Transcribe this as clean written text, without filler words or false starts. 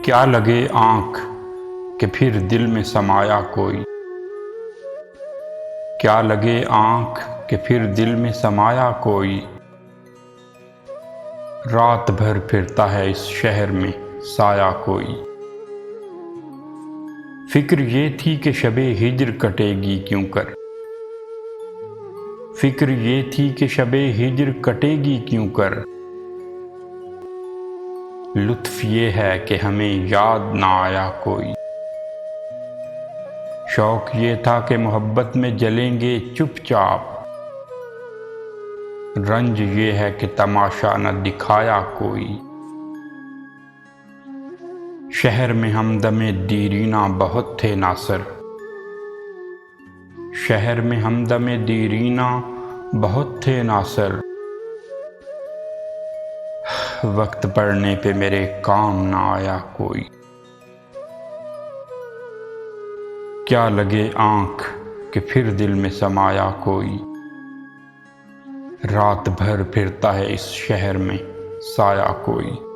क्या लगे आँख कि फिर दिल में समाया कोई। क्या लगे आँख कि फिर दिल में समाया कोई। रात भर फिरता है इस शहर में साया कोई। फिक्र ये थी कि शबे हिज्र कटेगी क्यों कर। फिक्र ये थी कि शबे हिज्र कटेगी क्यों कर। लुत्फ ये है कि हमें याद ना आया कोई। शौक ये था कि मोहब्बत में जलेंगे चुपचाप। रंज ये है कि तमाशा न दिखाया कोई। शहर में हमदमे दीरीना बहुत थे नासर। शहर में हमदमे दीरीना बहुत थे नासर। वक्त पड़ने पे मेरे काम ना आया कोई। क्या लगे आँख कि फिर दिल में समाया कोई। रात भर फिरता है इस शहर में साया कोई।